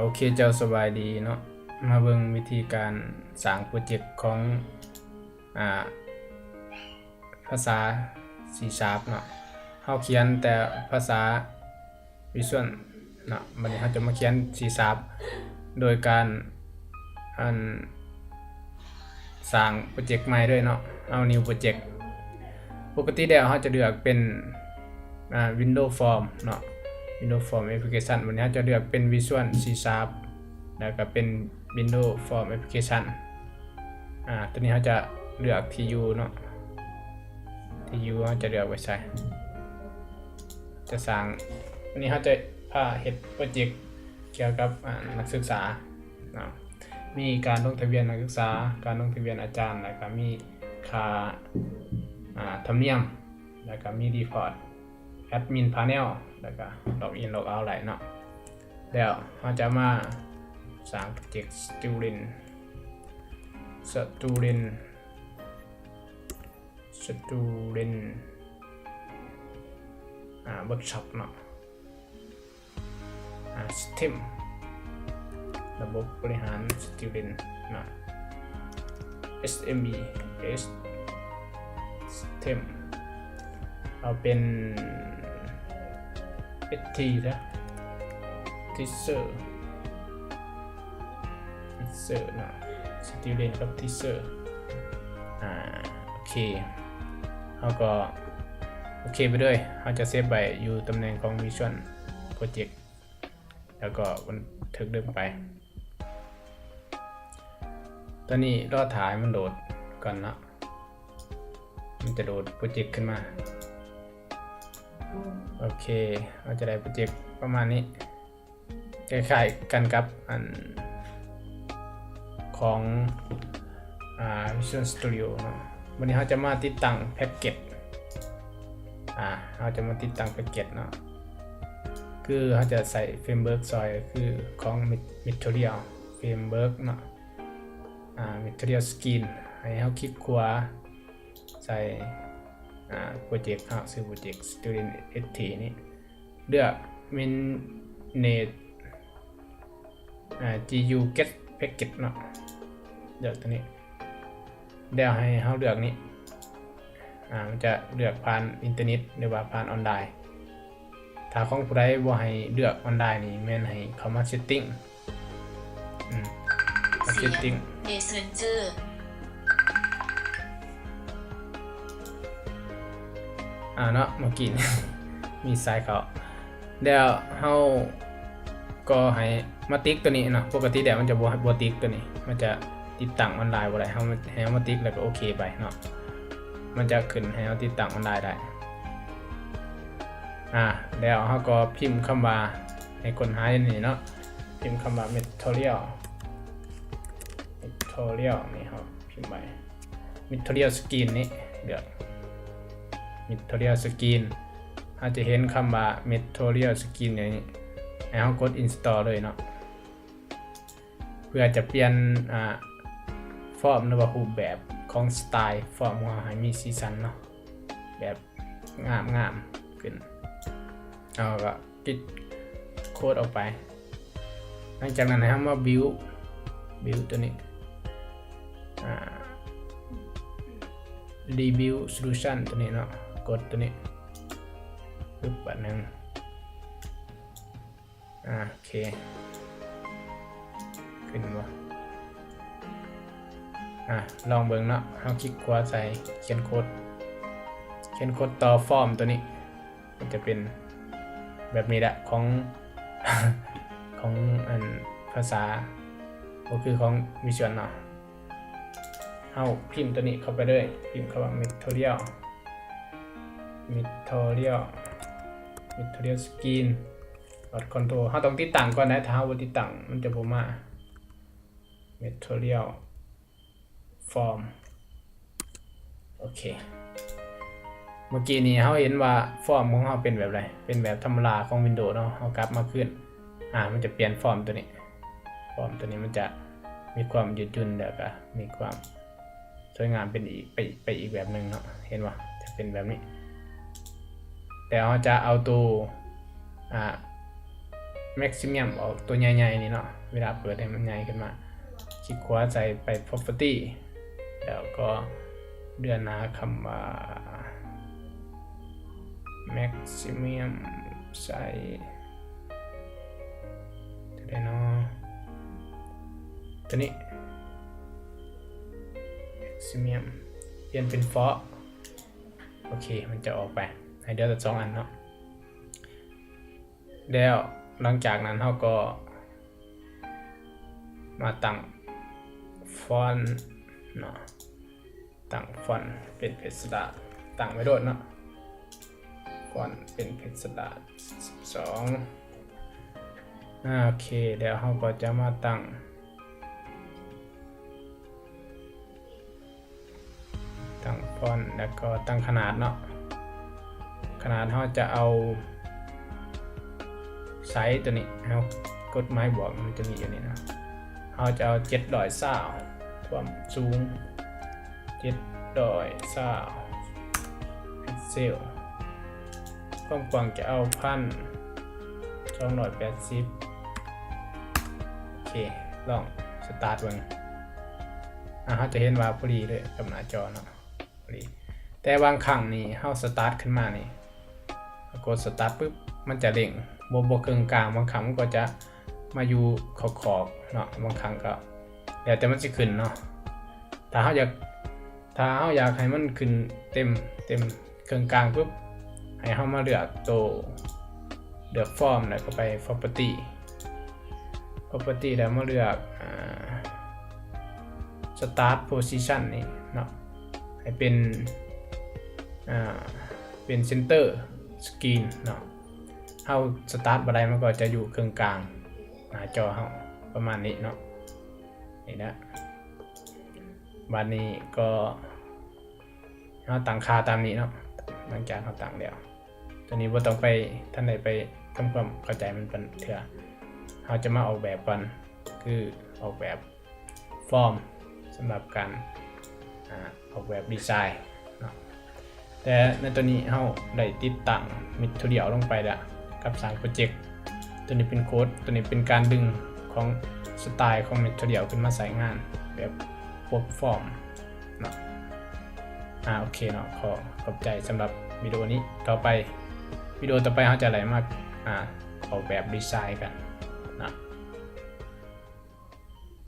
โอเคเจ้าสบายดีเนาะมาเบิ่งวิธีการสร้างโปรเจกต์ของภาษา C# เนาะเฮาเขียนแต่ภาษา Visual เนาะบัดนี้เฮาจะมาเขียน C# โดยการสร้างโปรเจกต์ใหม่ด้วยเนาะเอา new project ปกติแล้วเฮาจะเลือกเป็นWindows Form เนาะ Windows Form Application วันนี้จะเลือกเป็น Visual C# แล้วก็เป็น Windows Form Application ตัวนี้เราจะเลือก TU เนาะ TU เราจะเลือกไว้ใช้จะสร้างวันนี้เราจะเฮ็ดโปรเจกต์เกี่ยวกับนักศึกษาเนาะมีการลงทะเบียนนักศึกษาการลงทะเบียนอาจารย์แล้วก็มีค่าธรรมเนียมแล้วก็มีรีพอร์ตแอดมินพาเนลแล้วก็ล็อกอินล็อกเอาท์ไหลเนาะแล้วเราจะมาสร้างโปรเจกต์ student workshop เนาะsystem ระบบบริหาร student เนาะ SME system เอาเป็น ST นะ teacher เนาะ student กับ teacher โอเคเราก็โอเคไปด้วยเราจะเซฟไว้อยู่ตำแหน่งของ Visual Project แล้วก็บันทึกเดิมไปตอนนี้รอถ่ายมันโหลดก่อนนะมันจะโหลดโปรเจกต์ขึ้นมาโอเคเราจะได้โปรเจกต์ประมาณนี้คล้ายๆกันกับของVisual Studio เนาะวันนี้เราจะมาติดตั้งแพ็กเกจเราจะมาติดตั้งแพ็กเกจเนาะคือเราจะใส่เฟรมเวิร์กซอยคือของ Material Framework เนาะMaterial Skin ให้เราคลิกขวาใส่โปรเจกต์ซื้อโปรเจกต์ Student ST นี่เลือก Manage GU Get Package เนาะเลือกตัวนี้เดี๋ยวให้เราเลือกนี้มันจะเลือกผ่านอินเทอร์เน็ตหรือว่าผ่านออนไลน์ถ้าของผู้ใดบ่ให้เลือกออนไลน์นี่แม่นให้เข้ามา setting setting Messenger เนาะเมื่อกี้ มีสายเขาเดี๋ยวเฮาก็ให้มาติ๊กตัวนี้เนาะปกติเดี๋ยวมันจะบ่ติ๊กตัวนี้มันจะติดตั้งออนไลน์บ่ได้เฮาให้มาติ๊กแล้วก็โอเคไปเนาะมันจะขึ้นให้เราติดตั้งออนไลน์ได้แล้วเราก็พิมพ์คำว่าในค้นหาอย่างนี้เนาะพิมพ์คำว่า material นี่ครับพิมพ์ไป material skin นี่เดี๋ยว material skin เราจะเห็นคำว่า material skin อย่างนี้ให้เรากด install เลยเนาะเพื่อจะเปลี่ยนฟอร์มหรือว่ารูปแบบของสไตล์ฟอร์มของให้มีสีสันเนาะแบบงามขึ้นเอาก็ปิดโค้ดออกไปหลังจากนั้นนะครับมาบิวตัวนี้rebuild solution ตัวนี้เนาะกดตัวนี้ปึ๊บแบบนึงโอเคขึ้นวะลองเบิ่งเนาะเราคลิกขวาใส่เขียนโค้ดต่อฟอร์มตัวนี้มันจะเป็นแบบนี้แหละของ ของภาษาก็คือของ Visual เนาะเอาพิมพ์ตัวนี้เข้าไปเลยพิมพ์คำว่า Material Skin Control เราต้องติดตั้งก่อนนะถ้าเราบ่ติดตั้งมันจะบ่มา Material Form โอเคเมื่อกี้นี้เราเห็นว่าฟอร์มของเราเป็นแบบไรเป็นแบบธรรมดาของ Windows เนาะเรากลับมาขึ้นมันจะเปลี่ยนฟอร์มตัวนี้มันจะมีความยืดหยุ่นแล้วก็มีความสวยงามเป็นอีกแบบหนึ่งเนาะเห็นว่าจะเป็นแบบนี้แต่เราจะเอาตัว maximum ออกตัวใหญ่ๆนี่เนาะเวลาเปิดให้มันใหญ่ขึ้นมาคลิกขวาใส่ไป property แล้วก็เดือนหาคำว่า maximum ใส่ได้เนาะตัวนี้ maximum เปลี่ยนเป็น font โอเคมันจะออกไปให้เดี๋ยวจะ2 อันเนาะแล้วหลังจากนั้นเราก็มาตั้งฟอนต์เนาะตั้งฟอนต์เป็นเพจสตาร์ตั้งไว้โดดเนาะฟอนต์เป็นเพจสตาร์12โอเคเดี๋ยวเราก็จะมาตั้งฟอนต์แล้วก็ตั้งขนาดเนาะขนาดเราจะเอาไซส์ตัวนี้เรากดไม้บวกมันจะมีอยู่นี่นะเราจะเอา720ความสูง720พิกเซลความกว้างจะเอา1,280โอเคลองสตาร์ทเบิ่งเราจะเห็นว่าพอดีเลยกับหน้าจอเนาะพอดีแต่บางครั้งนี่เราสตาร์ทขึ้นมานี่กดสตาร์ทปุ๊บมันจะเร่งบกึ่งกลางบางครั้งก็จะมาอยู่ขอบเนาะบางครั้งก็แล้วแต่มันจะขึ้นเนาะถ้าเขาอยากให้มันขึ้นเต็มกึ่งกลางปุ๊บให้เขามาเลือกฟอร์มแล้วก็ไป property แล้วมาเลือกstart position นี่เนาะให้เป็น center screen เนาะเอาสตาร์ทบันไดมันก็จะอยู่กึ่งกลางหน้าจอเราประมาณนี้เนาะนี่นะบัดนี้ก็เราตั้งค่าตามนี้เนาะหลังจากเราตั้งแล้วตัวนี้บ่ต้องไปท่านใดไปทำความเข้าใจมันเป็นเถอะเราจะมาออกแบบก่อนคือออกแบบฟอร์มสำหรับการออกแบบดีไซน์เนาะแต่ในตัวนี้เราได้ติดตั้งMaterialลงไปแล้วกับสร้างโปรเจกต์ตัวนี้เป็นโค้ดตัวนี้เป็นการดึงของสไตล์ของMaterialขึ้นมาใส่งานแบบพวกฟอร์มเนาะโอเคเนาะขอบใจสำหรับวิดีโอนี้ต่อไปวิดีโอต่อไปเราจะอะไรมากออกแบบดีไซน์กัน